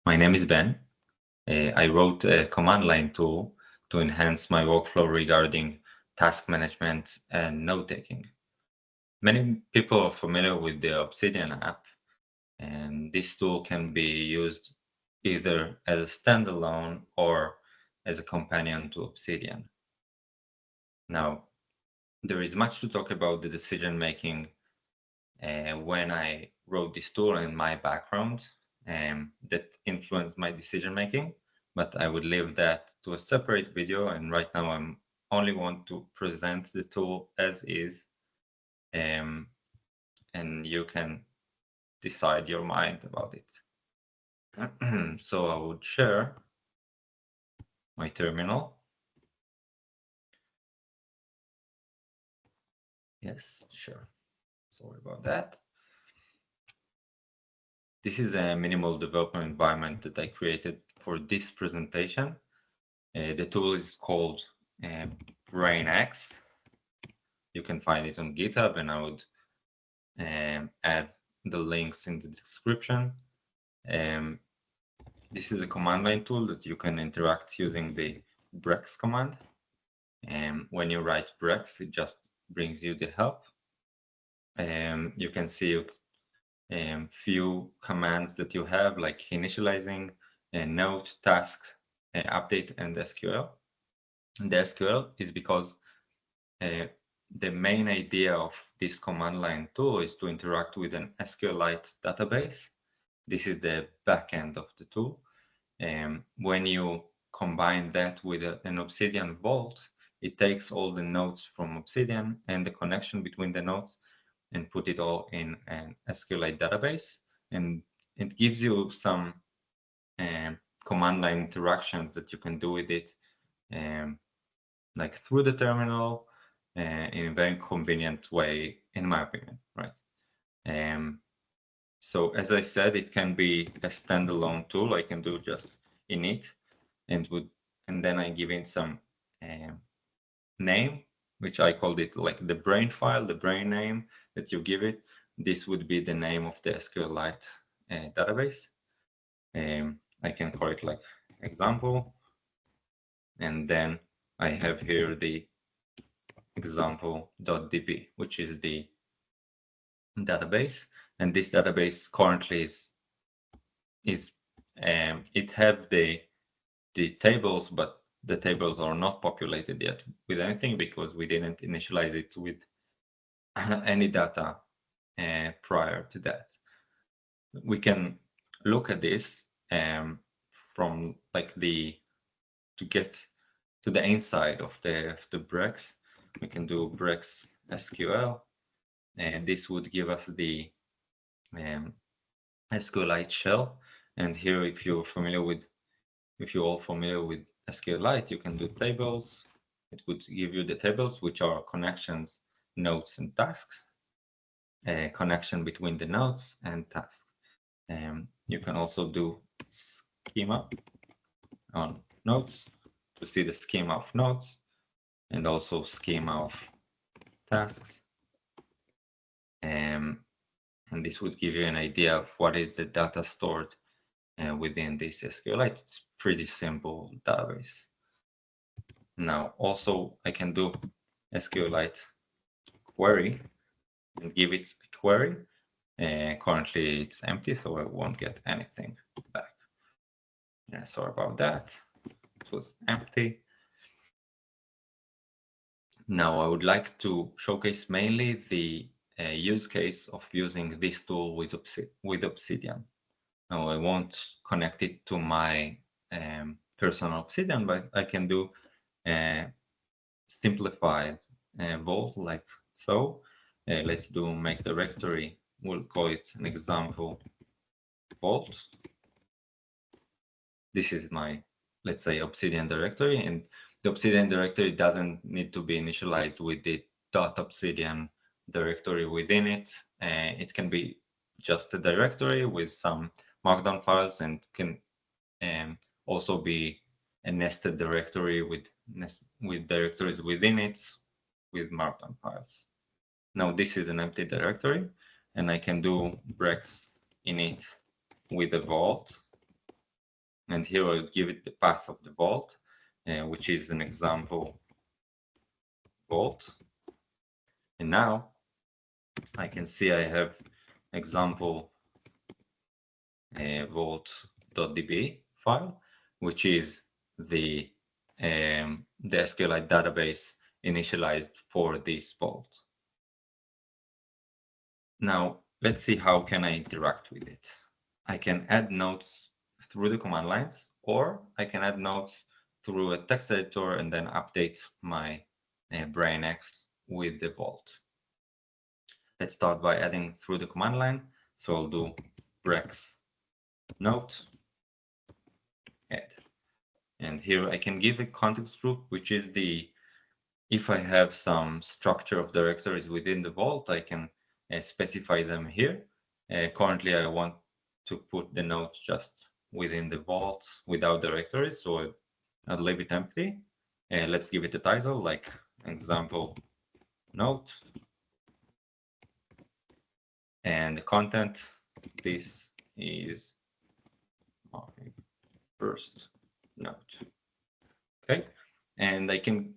My name is Ben. I wrote a command line tool to enhance my workflow regarding task management and note-taking. Many people are familiar with the Obsidian app, and this tool can be used either as a standalone or as a companion to Obsidian. Now, there is much to talk about the decision making when I wrote this tool and my background that influenced my decision making, but I would leave that to a separate video. And right now I'm only want to present the tool as is, and you can decide your mind about it. So I would share my terminal. Yes, sure. Sorry about that. This is a minimal development environment that I created for this presentation. The tool is called BrainX. You can find it on GitHub, and I would add the links in the description. This is a command line tool that you can interact using the brex command. When you write brex, it just brings you the help. You can see few commands that you have, like initializing, note, task, update, and SQL. And the SQL is because the main idea of this command line tool is to interact with an SQLite database. This is the backend of the tool. When you combine that with an Obsidian Vault, it takes all the nodes from Obsidian and the connection between the nodes and put it all in an SQLite database. And it gives you some command line interactions that you can do with it, like through the terminal, in a very convenient way, in my opinion, right? So as I said, it can be a standalone tool. I can do just init, and then I give it some name, which I called it like the brain file, the brain name that you give it. This would be the name of the SQLite database. I can call it like example, and then I have here the example.db, which is the database. And this database currently is it had the tables, but the tables are not populated yet with anything because we didn't initialize it with any data prior to that. We can look at this from like to get to the inside of the brex. We can do brex SQL, and this would give us the SQLite shell. And here, if you're all familiar with SQLite, you can do tables. It would give you the tables, which are connections, nodes, and tasks. Connection between the nodes and tasks. You can also do schema on nodes to see the schema of nodes, and also schema of tasks. And this would give you an idea of what is the data stored within this SQLite. It's pretty simple database. Now, also I can do SQLite query and give it a query. Currently it's empty, so I won't get anything back. Yeah, sorry about that. It was empty. Now I would like to showcase mainly the use case of using this tool with Obsidian. Now I won't connect it to my personal Obsidian, but I can do simplified vault like so. Let's do make directory. We'll call it an example vault. This is my, let's say, Obsidian directory, and the Obsidian directory doesn't need to be initialized with the .obsidian directory within it. It can be just a directory with some markdown files, and can also be a nested directory with directories within it with markdown files. Now this is an empty directory, and I can do brex init with a vault. And here I would give it the path of the vault, which is an example vault. And now I can see I have example vault.db file, which is the SQLite database initialized for this vault. Now let's see how can I interact with it. I can add nodes through the command lines, or I can add nodes through a text editor and then update my BrainX with the vault. Let's start by adding through the command line. So I'll do brex node add. And here I can give a context group, which is the, if I have some structure of directories within the vault, I can specify them here. Currently, I want to put the nodes just within the vault without directories, so I'll leave it empty. Let's give it a title like example node. And the content, this is my first node. Okay, and I can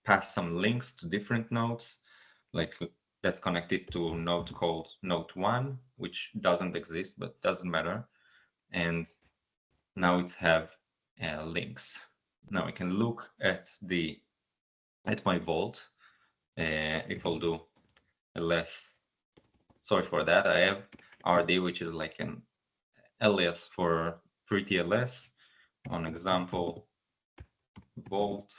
pass some links to different nodes, like let's connect it to a node called node1, which doesn't exist, but doesn't matter. And now it have links. Now I can look at my vault. If I'll do ls, sorry for that, I have rd, which is like an alias for pretls on example vault.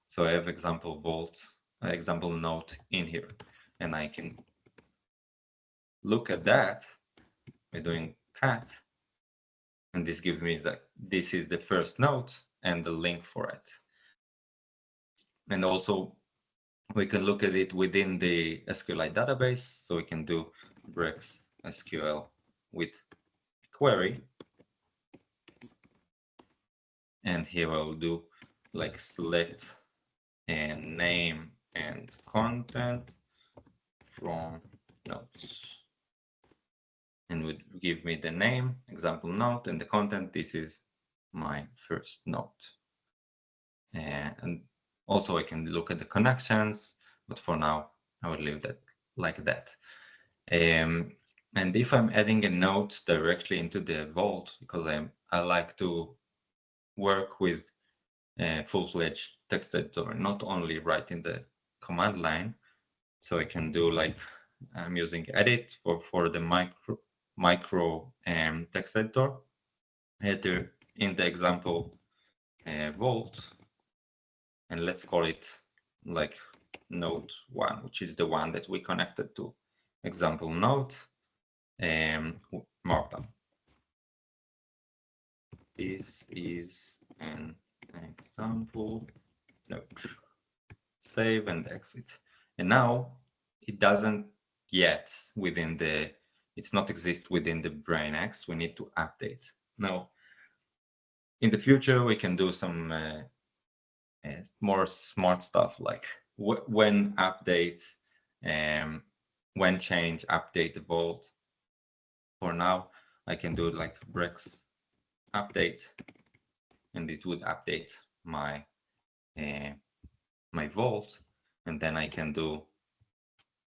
So I have example vault, example node in here, and I can look at that by doing cat, and this gives me that this is the first node and the link for it. And also we can look at it within the SQLite database, so we can do brex SQL with query, and here I'll do like select and name and content from nodes, and would give me the name, example node, and the content. This is my first node. And also I can look at the connections, but for now I will leave that like that. And if I'm adding a node directly into the vault, because I like to work with full-fledged text editor, not only write in the command line, so I can do like I'm using edit for the micro text editor. Header in the example vault, and let's call it like node 1, which is the one that we connected to example node markdown. This is an example node. Save and exit. And now it doesn't yet within the, it's not exist within the BrainX. We need to update. Now, in the future, we can do some more smart stuff like when update, when change, update the vault. For now, I can do like brex update, and it would update my my vault, and then I can do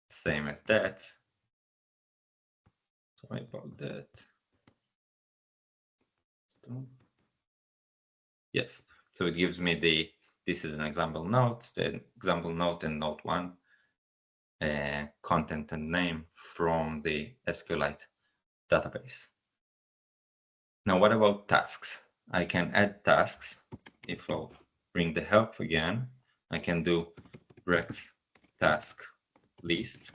same as that. Sorry about that. Yes, so it gives me this is an example node, the example node and node 1 content and name from the SQLite database. Now, what about tasks? I can add tasks. If I'll bring the help again, I can do brex task list,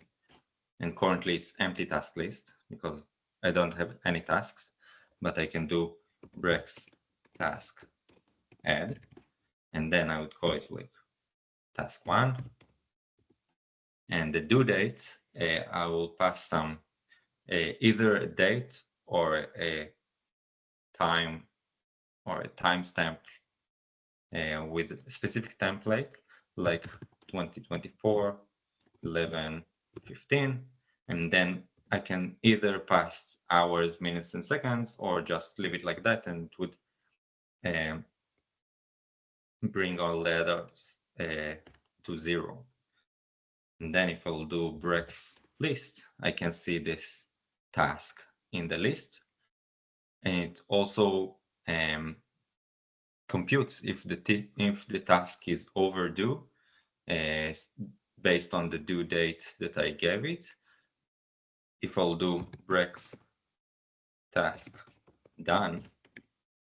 and currently it's empty task list because I don't have any tasks, but I can do brex task add, and then I would call it like task 1, and the due date, I will pass some either a date or a time or a timestamp with a specific template like 2024 11 15, and then I can either pass hours, minutes, and seconds, or just leave it like that, and it would bring all letters to 0. And then if I'll do breaks list, I can see this task in the list. And it also computes if the task is overdue based on the due date that I gave it. If I'll do breaks task done,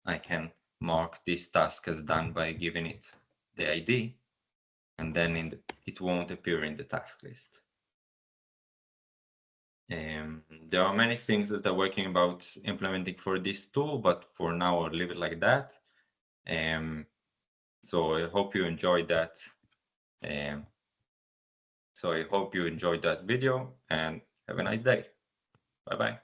I can mark this task as done by giving it the ID, and then it won't appear in the task list. There are many things that I'm working about implementing for this tool, but for now I'll leave it like that. So I hope you enjoyed that. So I hope you enjoyed that video, and have a nice day. Bye-bye.